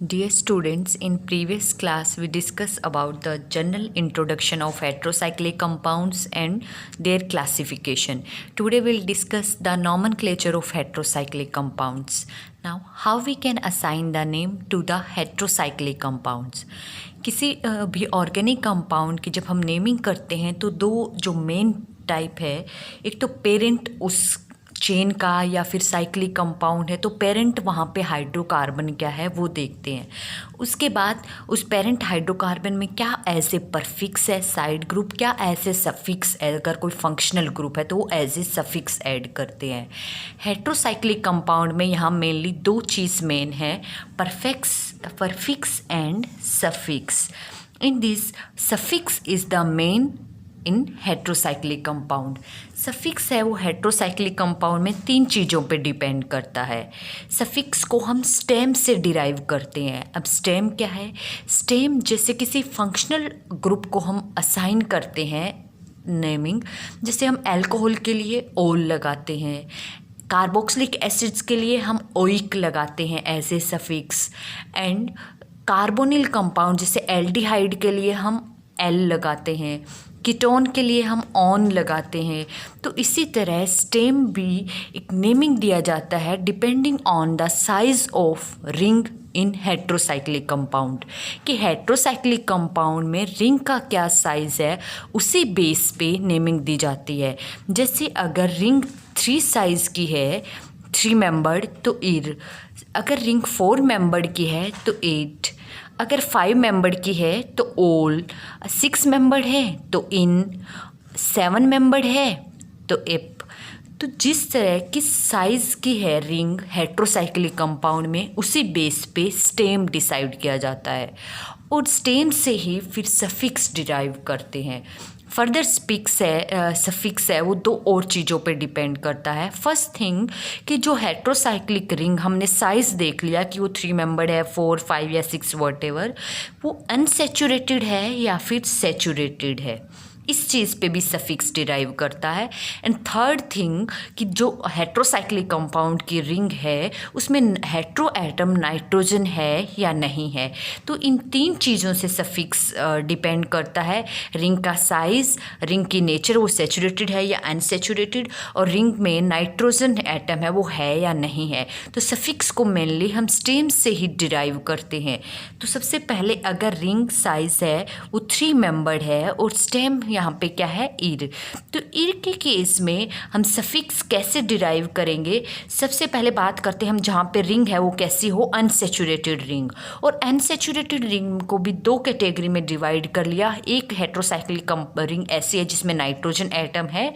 Dear students, in previous class we discussed about the general introduction of heterocyclic compounds and their classification. Today we'll discuss the nomenclature of heterocyclic compounds. Now, how we can assign the name to the heterocyclic compounds. किसी भी organic compound की जब हम naming करते हैं तो दो जो मेन टाइप है, एक तो पेरेंट उस चेन का या फिर साइक्लिक कंपाउंड है तो पेरेंट वहाँ पे हाइड्रोकार्बन क्या है वो देखते हैं। उसके बाद उस पेरेंट हाइड्रोकार्बन में क्या ऐसे परफिक्स है साइड ग्रुप, क्या ऐसे सफिक्स है, अगर कोई फंक्शनल ग्रुप है तो वो एज ए सफिक्स ऐड करते हैं। हेट्रोसाइक्लिक कंपाउंड में यहाँ मेनली दो चीज़ मेन है, prefix and suffix. In this suffix is the main in heterocyclic compound. Suffix है वो हेट्रोसाइक्लिक कंपाउंड में तीन चीज़ों पे डिपेंड करता है। सफिक्स को हम स्टेम से डिराइव करते हैं। अब स्टेम क्या है? स्टेम जैसे किसी फंक्शनल ग्रुप को हम असाइन करते हैं नेमिंग, जैसे हम अल्कोहल के लिए ओल लगाते हैं, कार्बोक्सिलिक एसिड्स के लिए हम ओइक लगाते हैं as a suffix, and carbonyl compound जैसे एल्डिहाइड के लिए हम एल लगाते हैं, कीटोन के लिए हम ऑन लगाते हैं। तो इसी तरह स्टेम भी एक नेमिंग दिया जाता है depending on the size of ring in heterocyclic compound, कि हेट्रोसाइक्लिक कंपाउंड में रिंग का क्या साइज़ है उसी बेस पे नेमिंग दी जाती है। जैसे अगर रिंग 3 साइज़ की है 3 मेंबर्ड तो इर, अगर रिंग 4 मेंबर्ड की है तो 8, अगर 5 मेंबर्ड की है तो ओल, 6 मेंबर्ड है तो इन, 7 मेंबर्ड है तो एप। तो जिस तरह किस साइज़ की है रिंग हेट्रोसाइक्लिक कंपाउंड में उसी बेस पे स्टेम डिसाइड किया जाता है, और स्टेम से ही फिर सफिक्स डिराइव करते हैं। फर्दर सफिक्स है वो दो और चीज़ों पे डिपेंड करता है। फर्स्ट थिंग कि जो हेट्रोसाइक्लिक रिंग हमने साइज़ देख लिया कि वो 3 मेंबर्ड है, 4, 5 या 6 वॉटेवर, वो अनसेचुरेटेड है या फिर सेचुरेटेड है, इस चीज़ पे भी सफिक्स डिराइव करता है। एंड थर्ड थिंग कि जो हेट्रोसाइक्लिक कंपाउंड की रिंग है उसमें हेट्रो एटम नाइट्रोजन है या नहीं है। तो इन तीन चीज़ों से सफिक्स डिपेंड करता है, रिंग का साइज़, रिंग की नेचर वो सेचुरेटेड है या अनसेचुरेटेड, और रिंग में नाइट्रोजन एटम है वो है या नहीं है। तो सफिक्स को मेनली हम स्टेम से ही डिराइव करते हैं। तो सबसे पहले अगर रिंग साइज़ है वो 3 मेंबर्ड है और स्टेम यहाँ पे क्या है, ईर, तो ईर के केस में हम सफिक्स कैसे डिराइव करेंगे? सबसे पहले बात करते हैं हम जहाँ पे रिंग है वो कैसी हो, अनसेचुरेटेड रिंग। और अनसेचुरेटेड रिंग को भी दो कैटेगरी में डिवाइड कर लिया, एक हेट्रोसाइक्लिक रिंग ऐसी है जिसमें नाइट्रोजन एटम है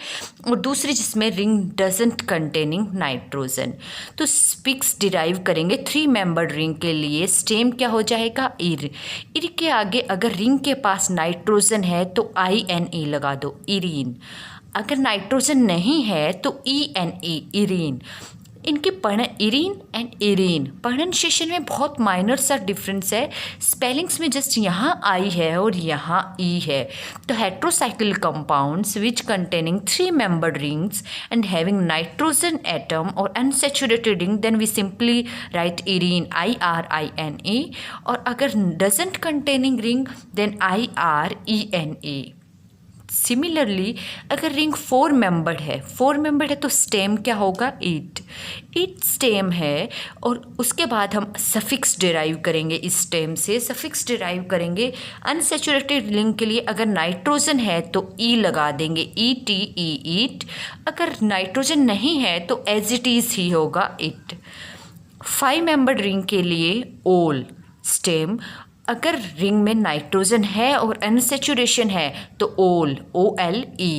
और दूसरी जिसमें रिंग डजंट कंटेनिंग नाइट्रोजन। तो सफिक्स डिराइव करेंगे 3 मेंबर्ड रिंग के लिए, स्टेम क्या हो जाएगा, ईर। ईर के आगे अगर रिंग के पास नाइट्रोजन है तो INE लगा दो, इरीन। अगर नाइट्रोजन नहीं है तो ENE, इरीन। इनके इरीन एंड इरीन प्रोनाउंसिएशन में बहुत माइनर सा डिफरेंस है, स्पेलिंग्स में जस्ट यहाँ आई है और यहाँ ई है। तो heterocyclic compounds which containing 3 membered rings and having nitrogen atom और unsaturated ring, then we simply write irine, IRINE, और अगर doesn't containing ring then IRENA। Similarly अगर रिंग 4 मेंबर्ड है तो स्टेम क्या होगा, ईट स्टेम है। और उसके बाद हम सफिक्स डिराइव करेंगे, इस स्टेम से सफिक्स डिराइव करेंगे अनसेचुरेटेड रिंग के लिए। अगर नाइट्रोजन है तो ई लगा देंगे, ETE, ईट। अगर नाइट्रोजन नहीं है तो एज इट इज़ ही होगा, इट। 5 मेंबर्ड रिंग के लिए ओल स्टेम, अगर रिंग में नाइट्रोजन है और अनसेचुरेशन है तो OLE,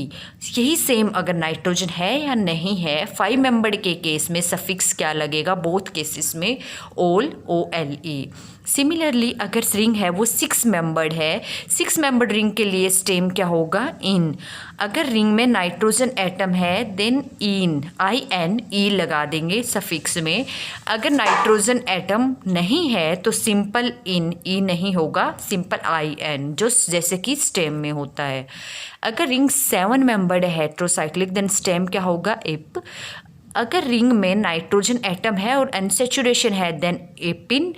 यही सेम अगर नाइट्रोजन है या नहीं है। 5 मेंबर्ड के केस में सफिक्स क्या लगेगा, बोथ केसेस में OLE। सिमिलरली अगर रिंग है वो 6 मेंबर्ड है, 6 मेंबर्ड रिंग के लिए स्टेम क्या होगा, इन। अगर रिंग में नाइट्रोजन एटम है देन INE लगा देंगे सफिक्स में। अगर नाइट्रोजन एटम नहीं है तो सिंपल इन, ई नहीं होगा, सिंपल IN, जो जैसे कि स्टेम में होता है। अगर रिंग 7 मेंबर्ड है हेट्रोसाइक्लिक देन स्टेम क्या होगा, इप। अगर रिंग में नाइट्रोजन एटम है और अनसेचुरेशन है देन एपिन,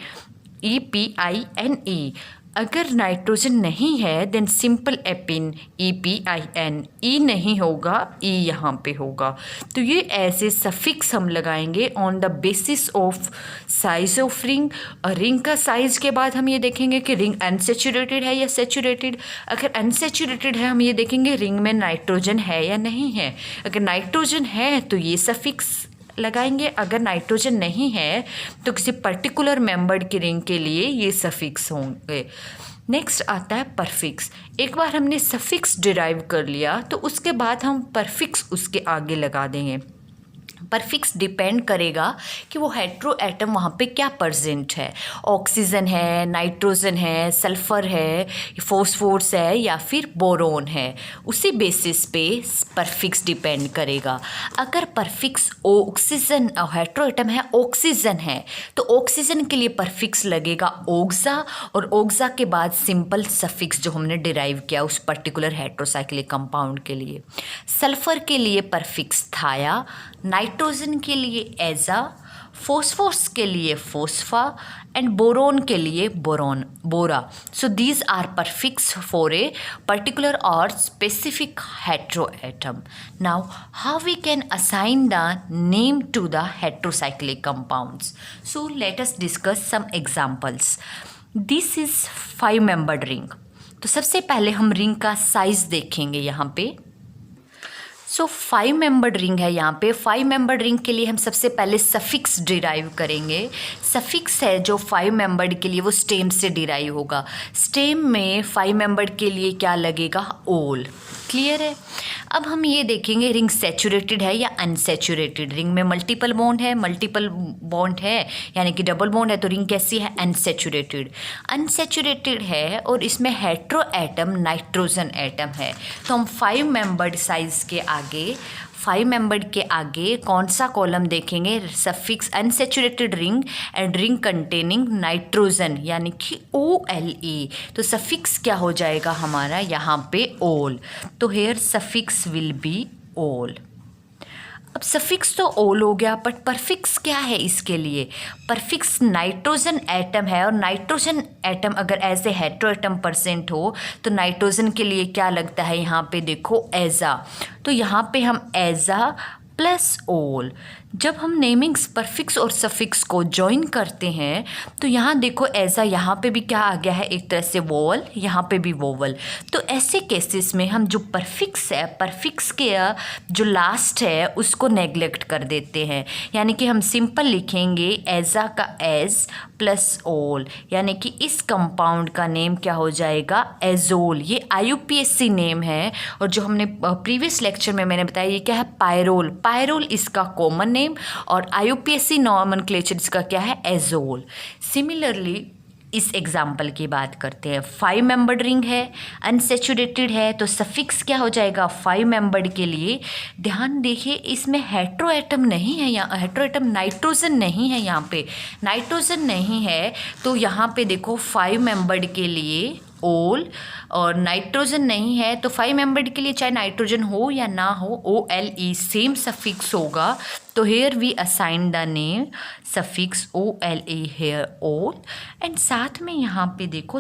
EPINE। अगर नाइट्रोजन नहीं है देन सिंपल एपिन EPIN। ई नहीं होगा, ई यहाँ पे होगा। तो ये ऐसे सफिक्स हम लगाएंगे on the basis of size of ring. Ring का साइज के बाद हम ये देखेंगे कि रिंग अनसेचुरेटेड है या सेचुरेटेड। अगर अनसेचुरेटेड है हम ये देखेंगे रिंग में नाइट्रोजन है या नहीं है। अगर नाइट्रोजन है तो ये सफिक्स लगाएंगे, अगर नाइट्रोजन नहीं है तो किसी पर्टिकुलर मेंबर्ड की रिंग के लिए ये सफिक्स होंगे। नेक्स्ट आता है परफिक्स। एक बार हमने सफिक्स डिराइव कर लिया तो उसके बाद हम परफिक्स उसके आगे लगा देंगे। परफिक्स डिपेंड करेगा कि वो हेट्रो एटम वहाँ पे क्या प्रेजेंट है, ऑक्सीजन है, नाइट्रोजन है, सल्फ़र है, फॉस्फोरस है या फिर बोरोन है। उसी बेसिस पे परफिक्स डिपेंड करेगा। अगर परफिक्स ऑक्सीजन हेट्रो एटम है, ऑक्सीजन है, तो ऑक्सीजन के लिए परफिक्स लगेगा ओक्सा, और ओक्सा के बाद सिंपल सफिक्स जो हमने डिराइव किया उस पर्टिकुलर हेट्रोसाइक्लिक कंपाउंड के लिए। सल्फ़र के लिए परफिक्स थाया, नाइट्रोजन के लिए एजा, फॉस्फोरस के लिए फोस्फा एंड बोरोन के लिए bora. So these are prefix for a particular और specific heteroatom. Now how we can assign the name to the heterocyclic compounds? So let us discuss some examples. This is 5-membered ring. तो सबसे पहले हम ring का size देखेंगे यहाँ पे. सो 5-membered ring है यहाँ पे. 5-membered रिंग के लिए हम सबसे पहले सफिक्स डिराइव करेंगे. सफिक्स है जो 5-membered के लिए वो स्टेम से डिराइव होगा. स्टेम में 5-membered के लिए क्या लगेगा? ओल. क्लियर है. अब हम ये देखेंगे रिंग सैचुरेटेड है या अनसैचुरेटेड. रिंग में मल्टीपल बॉन्ड है यानी कि डबल बॉन्ड है, तो रिंग कैसी है? अनसैचुरेटेड. अनसैचुरेटेड है और इसमें हेट्रो एटम नाइट्रोजन एटम है. तो हम 5-membered साइज के आगे 5-membered के आगे कौन सा कॉलम देखेंगे? Suffix unsaturated ring and ring containing nitrogen यानी कि OLE. तो सफिक्स क्या हो जाएगा हमारा यहाँ पे? ओल. तो हेयर सफिक्स विल बी ओल. अब सफिक्स तो ओल हो गया, बट परफिक्स क्या है इसके लिए? परफिक्स नाइट्रोजन एटम है, और नाइट्रोजन एटम अगर as a hetero atom present हो तो नाइट्रोजन के लिए क्या लगता है? यहाँ पे देखो एजा. तो यहाँ पे हम एजा प्लस ओल. जब हम नेमिंग्स परफिक्स और सफिक्स को ज्वाइन करते हैं तो यहाँ देखो एजा, यहाँ पे भी क्या आ गया है? एक तरह से वोवल, यहाँ पे भी वोवल. तो ऐसे केसेस में हम जो परफिक्स है, परफिक्स के जो लास्ट है उसको नेग्लेक्ट कर देते हैं. यानी कि हम सिंपल लिखेंगे एजा का एज प्लस ओल, यानी कि इस कंपाउंड का नेम क्या हो जाएगा? एजोल. ये IUPAC नेम है, और जो हमने प्रीवियस लेक्चर में मैंने बताया ये क्या है? पायरोल. पायरोल इसका कॉमन नेम, और IUPAC नॉमेनक्लेचर इसका क्या है? एजोल. सिमिलरली इस एग्जाम्पल की बात करते हैं. 5-membered रिंग है, अनसेचुरेटेड है, तो सफिक्स क्या हो जाएगा 5-membered के लिए? ध्यान देखिए इसमें हेट्रो एटम नहीं है, यहाँ हेट्रो एटम नाइट्रोजन नहीं है. यहाँ पे नाइट्रोजन नहीं है तो यहाँ पे देखो 5-membered के लिए ओल, और नाइट्रोजन नहीं है तो 5-membered के लिए चाहे नाइट्रोजन हो या ना हो OLE सेम सफिक्स होगा. तो here we assign the name suffix OLE here ole. And साथ में यहाँ पे देखो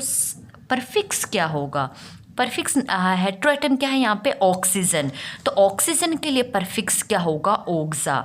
परफिक्स क्या होगा? परफिक्स हेट्रो एटम क्या है यहाँ पे? ऑक्सीजन. तो ऑक्सीजन के लिए परफिक्स क्या होगा? ओक्सा.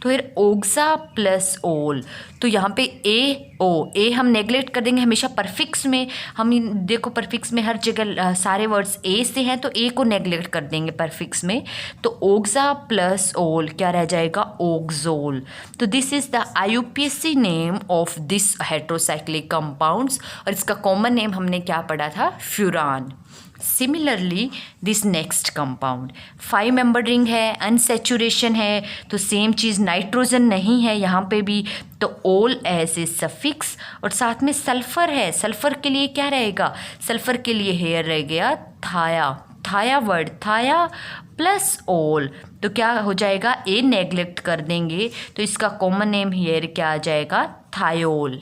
तो फिर ओक्सा प्लस ओल. तो यहाँ पे ए हम नेग्लेक्ट कर देंगे हमेशा परफिक्स में. हम देखो परफिक्स में हर जगह सारे वर्ड्स ए से हैं, तो ए को नेग्लेक्ट कर देंगे परफिक्स में. तो ओक्सा प्लस ओल क्या रह जाएगा? ओक्सोल. तो this is the IUPAC name of this heterocyclic compounds, और इसका कॉमन नेम हमने क्या पढ़ा था? Furan. Similarly this next compound 5-membered ring है, अनसेचुरेशन है, तो सेम चीज़ नाइट्रोजन नहीं है यहाँ पे भी, तो ओल एज ए सफिक्स. और साथ में सल्फ़र है. सल्फ़र के लिए क्या रहेगा? सल्फ़र के लिए हेयर रह गया थाया. थाया वर्ड थाया प्लस ओल, तो क्या हो जाएगा? ए नेग्लेक्ट कर देंगे तो इसका कॉमन नेम हेयर क्या आ जाएगा? थायोल.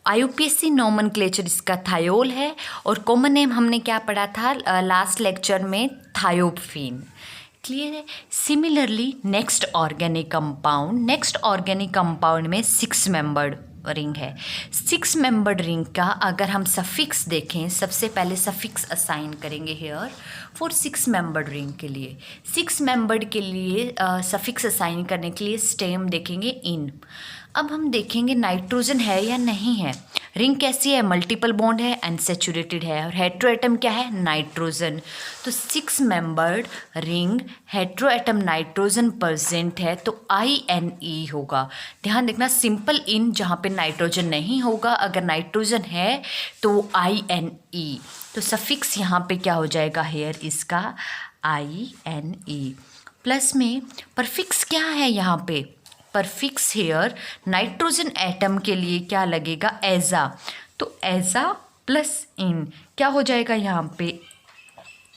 IUPAC नॉमेनक्लेचर इसका थायोल है, और कॉमन नेम हमने क्या पढ़ा था लास्ट लेक्चर में? थायोफिन. क्लियर है. सिमिलरली नेक्स्ट ऑर्गेनिक कंपाउंड में 6-membered रिंग है। 6 मेंबर्ड रिंग का अगर हम सफिक्स देखें, सबसे पहले सफिक्स असाइन करेंगे हेयर फॉर 6 मेंबर्ड रिंग के लिए। 6 मेंबर्ड के लिए सफिक्स असाइन करने के लिए स्टेम देखेंगे इन। अब हम देखेंगे नाइट्रोजन है या नहीं है। रिंग कैसी है, मल्टीपल बॉन्ड है, अनसैचुरेटेड है, और हेट्रोएटम क्या है, नाइट्रोजन। तो 6 membered ring heteroatom nitrogen present है तो INE होगा। ध्यान देखना, सिंपल इन जहाँ पे नाइट्रोजन नहीं होगा, अगर नाइट्रोजन है तो INE। तो सफिक्स यहाँ पे क्या हो जाएगा हेयर इसका INE। प्लस में परफिक्स क्या है यहाँ पे, परफिक्स हेयर नाइट्रोजन एटम के लिए क्या लगेगा, एजा। तो एजा प्लस इन क्या हो जाएगा, यहाँ पे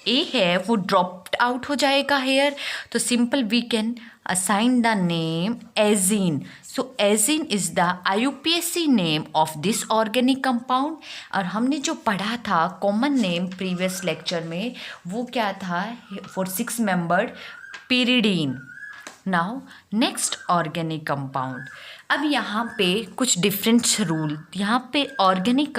ए है वो ड्रॉप्ड आउट हो जाएगा हेयर। तो simple we can assign the name azine. So azine is the IUPAC name of this organic compound. और हमने जो पढ़ा था कॉमन नेम प्रीवियस लेक्चर में, वो क्या था, for 6 membered pyridine. Now next organic compound. अब यहाँ पे कुछ डिफरेंट रूल, यहाँ पे ऑर्गेनिक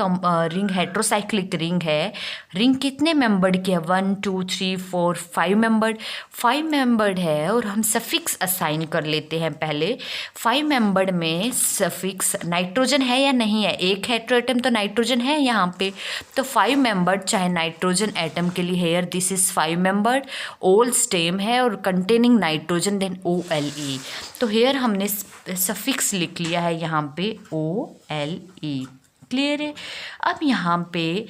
रिंग हेट्रोसाइक्लिक रिंग है। रिंग कितने मेंबर्ड की है, 1 2 3 4 5 मेंबर्ड, 5 मेंबर्ड है। और हम सफिक्स असाइन कर लेते हैं पहले। 5 मेंबर्ड में सफिक्स नाइट्रोजन है या नहीं है, एक हेट्रोएटम तो नाइट्रोजन है यहाँ पे। तो 5 मेंबर्ड चाहे नाइट्रोजन एटम के लिए हेयर दिस इज 5 मेंबर्ड, ओल स्टेम है और कंटेनिंग नाइट्रोजन, देन OLE। तो हेयर हमने सफिक्स लिख लिया है यहाँ पे OLE। क्लियर है। अब यहाँ पे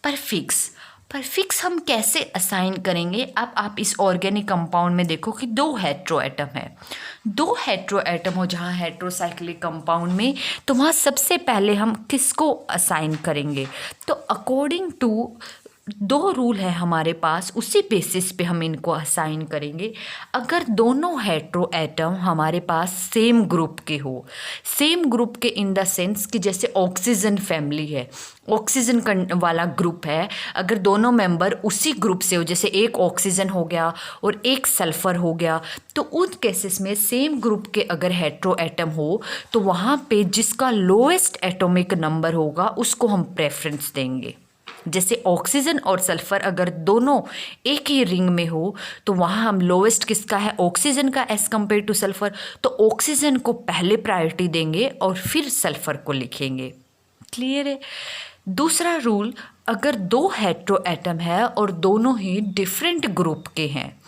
परफिक्स हम कैसे असाइन करेंगे। अब आप इस ऑर्गेनिक कंपाउंड में देखो कि 2 हेट्रोएटम है, 2 हेट्रोएटम हो जहाँ हेट्रोसाइक्लिक कंपाउंड में, तो वहाँ सबसे पहले हम किसको असाइन करेंगे। तो अकॉर्डिंग टू 2 रूल है हमारे पास, उसी बेसिस पे हम इनको असाइन करेंगे। अगर दोनों हेट्रो एटम हमारे पास सेम ग्रुप के हो, सेम ग्रुप के इन द सेंस कि जैसे ऑक्सीजन फैमिली है, ऑक्सीजन वाला ग्रुप है, अगर दोनों मेंबर उसी ग्रुप से हो, जैसे एक ऑक्सीजन हो गया और एक सल्फर हो गया, तो उन केसेस में सेम ग्रुप के अगर हेट्रो एटम हो तो वहाँ पे जिसका लोएस्ट एटॉमिक नंबर होगा उसको हम प्रेफरेंस देंगे। जैसे ऑक्सीजन और सल्फर अगर दोनों एक ही रिंग में हो तो वहाँ हम लोवेस्ट किसका है, ऑक्सीजन का एज कम्पेयर टू सल्फर। तो ऑक्सीजन को पहले प्रायोरिटी देंगे और फिर सल्फर को लिखेंगे। क्लियर है। दूसरा रूल, अगर 2 हेट्रो एटम है और दोनों ही डिफरेंट ग्रुप के हैं,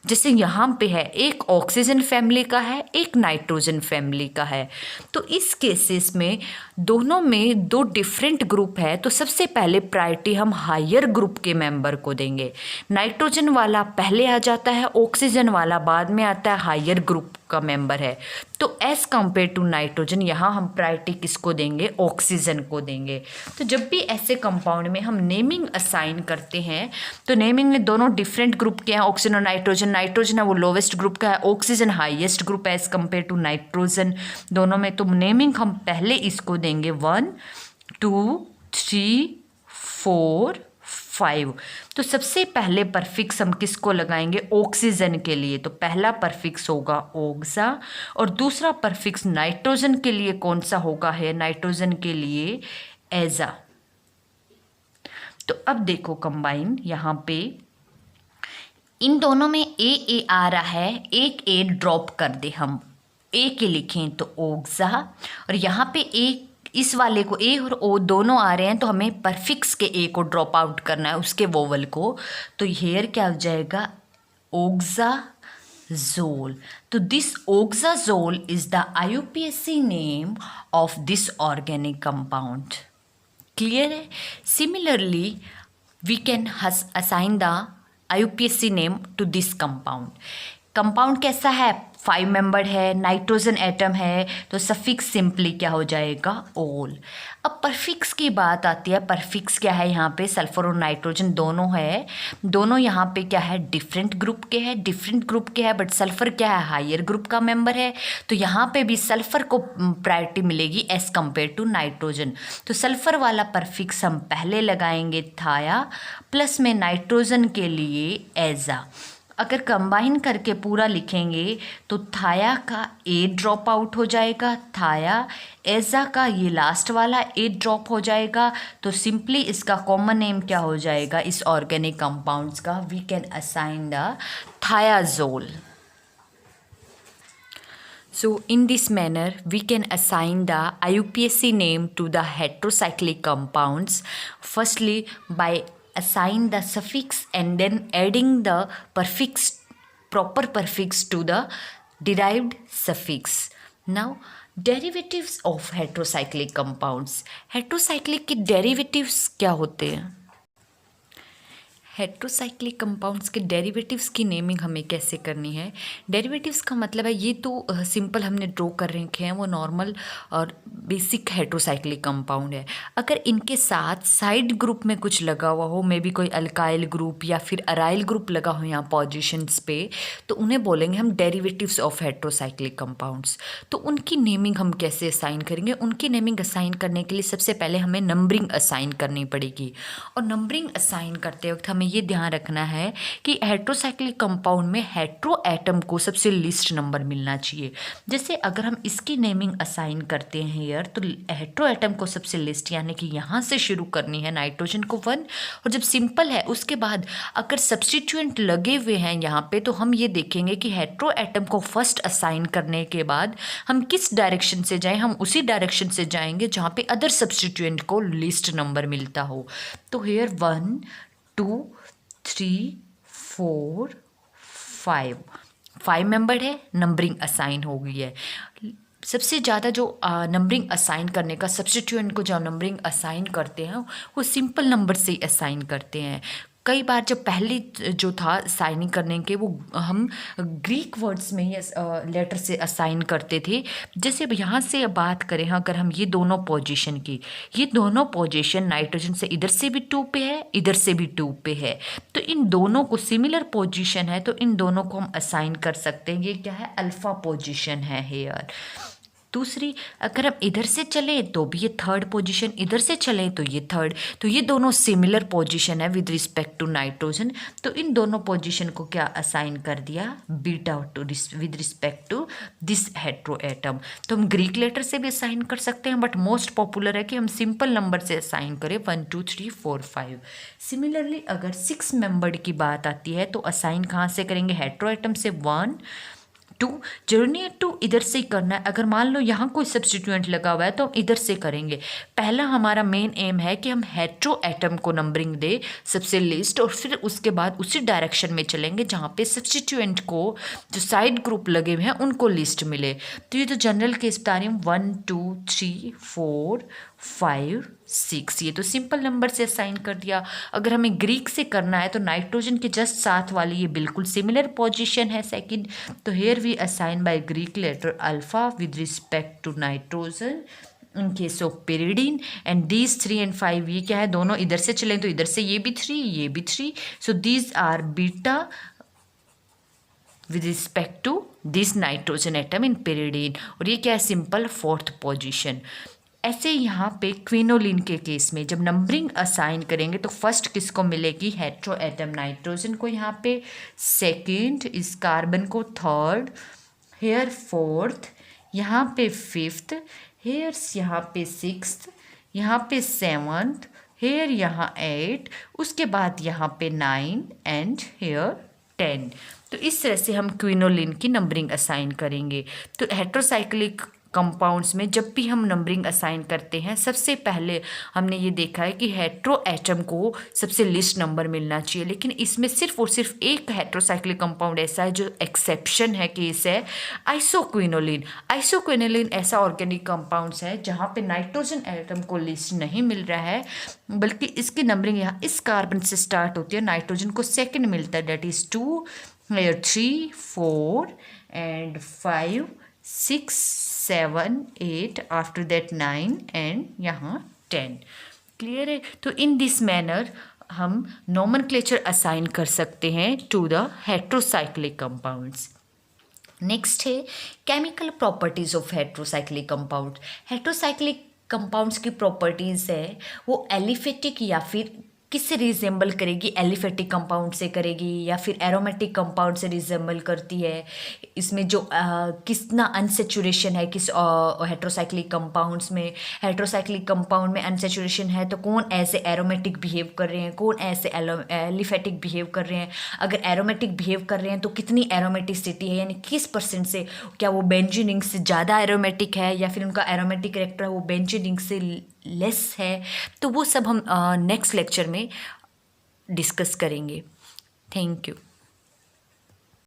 जैसे यहाँ पे है एक ऑक्सीजन फैमिली का है, एक नाइट्रोजन फैमिली का है, तो इस केसेस में दोनों में 2 डिफरेंट ग्रुप है, तो सबसे पहले प्रायोरिटी हम हायर ग्रुप के मेंबर को देंगे। नाइट्रोजन वाला पहले आ जाता है, ऑक्सीजन वाला बाद में आता है, हायर ग्रुप का मेंबर है। तो एज कम्पेयर टू नाइट्रोजन यहाँ हम प्रायोरिटी किसको देंगे, ऑक्सीजन को देंगे। तो जब भी ऐसे कंपाउंड में हम नेमिंग असाइन करते हैं तो नेमिंग में दोनों डिफरेंट ग्रुप के हैं, ऑक्सीजन और नाइट्रोजन। नाइट्रोजन है वो लोवेस्ट ग्रुप का है, ऑक्सीजन हाईएस्ट ग्रुप है एज कम्पेयर टू नाइट्रोजन दोनों में। तो नेमिंग हम पहले इसको देंगे 1 2 3 4 5। तो सबसे पहले परफिक्स हम किसको लगाएंगे, ऑक्सीजन के लिए। तो पहला परफिक्स होगा ओक्सा और दूसरा परफिक्स नाइट्रोजन के लिए कौन सा होगा है, नाइट्रोजन के लिए एजा। तो अब देखो कंबाइन, यहाँ पे इन दोनों में ए आ रहा है, एक ए ड्रॉप कर दे, हम ए के लिखें तो ओक्सा, और यहाँ पे ए इस वाले को ए और ओ दोनों आ रहे हैं तो हमें परफिक्स के ए को ड्रॉप आउट करना है, उसके वोवल को। तो हेयर क्या हो जाएगा, ओक्साजोल। तो this oxazole is the IUPAC name of this organic compound. Clear है। Similarly we can assign the IUPAC name to this compound. Compound कैसा है, 5 मेंबर्ड है, नाइट्रोजन एटम है, तो सफिक्स सिंपली क्या हो जाएगा, ओल। अब परफिक्स की बात आती है, परफिक्स क्या है, यहाँ पे सल्फर और नाइट्रोजन दोनों है, दोनों यहाँ पे क्या है, डिफरेंट ग्रुप के है, डिफरेंट ग्रुप के है, बट सल्फर क्या है, हायर ग्रुप का मेंबर है, तो यहाँ पे भी सल्फर को प्रायोरिटी मिलेगी एज कम्पेयर टू नाइट्रोजन। तो सल्फर वाला परफिक्स हम पहले लगाएंगे थाया, प्लस में नाइट्रोजन के लिए एजा। अगर कंबाइन करके पूरा लिखेंगे तो थाया का ए ड्रॉप आउट हो जाएगा, थाया एजा का ये लास्ट वाला ए ड्रॉप हो जाएगा। तो सिंपली इसका कॉमन नेम क्या हो जाएगा इस ऑर्गेनिक कंपाउंड्स का? We can assign the thiazole. So in this manner we can assign the IUPAC name to the heterocyclic compounds, firstly by assign the suffix and then adding the proper prefix to the derived suffix. Now derivatives of heterocyclic compounds. heterocyclic के derivatives क्या होते हैं? Heterocyclic compounds के derivatives की naming हमें कैसे करनी है? डेरिवेटिव्स का मतलब है, ये तो सिंपल हमने ड्रॉ कर रखे हैं, वो नॉर्मल और बेसिक हेट्रोसाइक्लिक कंपाउंड है। अगर इनके साथ साइड ग्रुप में कुछ लगा हुआ हो, मे बी कोई अल्काइल ग्रुप या फिर अराइल ग्रुप लगा हो यहाँ पोजिशंस पे, तो उन्हें बोलेंगे हम डेरिवेटिव्स ऑफ हेट्रोसाइक्लिक कंपाउंड्स। तो उनकी नेमिंग हम कैसे असाइन करेंगे? उनकी नेमिंग असाइन करने के लिए सबसे पहले हमें नंबरिंग असाइन करनी पड़ेगी। और नंबरिंग असाइन करते वक्त हमें ये ध्यान रखना है कि हेट्रोसाइक्लिक कंपाउंड में हेट्रो एटम को सबसे लीस्ट नंबर मिलना चाहिए। जैसे अगर हम इसकी नेमिंग असाइन करते हैं हियर, तो हेट्रो एटम को सबसे लीस्ट, यानी कि यहाँ से शुरू करनी है नाइट्रोजन को 1, और जब सिंपल है उसके बाद अगर सब्स्टिट्यूएंट लगे हुए हैं यहाँ पे, तो हम ये देखेंगे कि हेट्रो एटम को फर्स्ट असाइन करने के बाद हम किस डायरेक्शन से जाएं, हम उसी डायरेक्शन से जाएंगे जहाँ पे अदर सब्स्टिट्यूएंट को लीस्ट नंबर मिलता हो। तो हियर 1 2 3 4 5 मेंबर है, नंबरिंग असाइन हो गई है। सबसे ज़्यादा जो नंबरिंग असाइन करने का, सब्स्टिट्यूएंट को जो नंबरिंग असाइन करते हैं वो सिंपल नंबर से ही असाइन करते हैं। कई बार जब पहले जो था साइनिंग करने के, वो हम ग्रीक वर्ड्स में ही लेटर से असाइन करते थे। जैसे अब यहाँ से बात करें, अगर हम ये दोनों पोजीशन की, ये दोनों पोजीशन नाइट्रोजन से इधर से भी 2 पे है, इधर से भी 2 पे है, तो इन दोनों को सिमिलर पोजीशन है, तो इन दोनों को हम असाइन कर सकते हैं। ये क्या है? अल्फा पोजीशन है हेयर। दूसरी, अगर हम इधर से चले तो भी ये थर्ड पोजीशन, इधर से चले तो ये थर्ड, तो ये दोनों सिमिलर पोजीशन है विद रिस्पेक्ट टू नाइट्रोजन। तो इन दोनों पोजीशन को क्या असाइन कर दिया? Beta with respect to this hetero atom. तो हम ग्रीक लेटर से भी असाइन कर सकते हैं, बट मोस्ट पॉपुलर है कि हम सिंपल नंबर से असाइन करें 1 2 3 4 5। सिमिलरली अगर 6 मेंबर्ड की बात आती है तो असाइन कहाँ से करेंगे? हेट्रो एटम से 1 2, जरूरी नहीं है 2 इधर से ही करना है। अगर मान लो यहाँ कोई सब्स्टिट्यूएंट लगा हुआ है तो हम इधर से करेंगे। पहला हमारा मेन एम है कि हम हेट्रो एटम को नंबरिंग दे सबसे लिस्ट, और फिर उसके बाद उसी डायरेक्शन में चलेंगे जहाँ पे सब्स्टिट्यूएंट को जो साइड ग्रुप लगे हुए हैं उनको लिस्ट मिले। तो ये तो जनरल केस बता रही हूँ, 1 2 3 4 5 6, ये तो सिंपल नंबर से असाइन कर दिया। अगर हमें ग्रीक से करना है तो नाइट्रोजन के जस्ट साथ वाली ये बिल्कुल सिमिलर पोजीशन है सेकंड, तो here we assign by Greek letter alpha with respect to nitrogen in case of pyridine, and these 3 and 5 ये क्या है? दोनों इधर से चलें तो इधर से ये भी 3, ये भी 3, so these are beta with respect to this nitrogen atom in pyridine, और ये क्या है? Simple fourth position. ऐसे यहाँ पे क्विनोलिन के केस में जब नंबरिंग असाइन करेंगे तो फर्स्ट किसको मिलेगी? हेट्रो एटम नाइट्रोजन को यहाँ पे, सेकंड इस कार्बन को थर्ड, हेयर फोर्थ, यहाँ पे फिफ्थ, हेयर्स यहाँ पे सिक्स्थ, यहाँ पे सेवंथ, हेयर यहाँ 8, उसके बाद यहाँ पे 9 एंड हेयर 10। तो इस तरह से हम क्विनोलिन की नंबरिंग असाइन करेंगे। तो हेट्रोसाइक्लिक कंपाउंड्स में जब भी हम नंबरिंग असाइन करते हैं, सबसे पहले हमने ये देखा है कि हेट्रो एटम को सबसे लिस्ट नंबर मिलना चाहिए, लेकिन इसमें सिर्फ और सिर्फ एक हेट्रोसाइक्लिक कंपाउंड ऐसा है जो एक्सेप्शन है, केस है आइसोक्विनोलिन। आइसोक्विनोलिन ऐसा ऑर्गेनिक कंपाउंड्स है जहाँ पे नाइट्रोजन एटम को लिस्ट नहीं मिल रहा है, बल्कि इसकी नंबरिंग यहाँ इस कार्बन से स्टार्ट होती है, नाइट्रोजन को सेकेंड मिलता है, that is 2, 3 4 and 5 6 7 8, after that 9 and यहाँ 10। क्लियर है? तो इन दिस मैनर हम नोमेनक्लेचर असाइन कर सकते हैं to the heterocyclic compounds. Next है chemical properties of heterocyclic compound. Heterocyclic compounds की प्रॉपर्टीज़ है वो एलिफेटिक या फिर किससे रिजेंबल करेगी, एलिफेटिक कंपाउंड से करेगी या फिर एरोमेटिक कंपाउंड से रिजेंबल करती है, इसमें जो कितना अनसेचुरेशन है किस हेट्रोसाइक्लिक कंपाउंड्स में, हेट्रोसाइक्लिक कंपाउंड में अनसेचुरेशन है तो कौन ऐसे एरोमेटिक बिहेव कर रहे हैं, कौन ऐसे एलिफेटिक बिहेव कर रहे हैं, अगर एरोमेटिक बिहेव कर रहे हैं तो कितनी एरोमेटिसिटी है, यानी किस परसेंट से, क्या वो बेंजीन रिंग से ज़्यादा एरोमेटिक है या फिर उनका एरोमेटिक कैरेक्टर है वो बेंजीन रिंग से लेस है। तो वो सब हम नेक्स्ट लेक्चर में डिस्कस करेंगे। Thank you.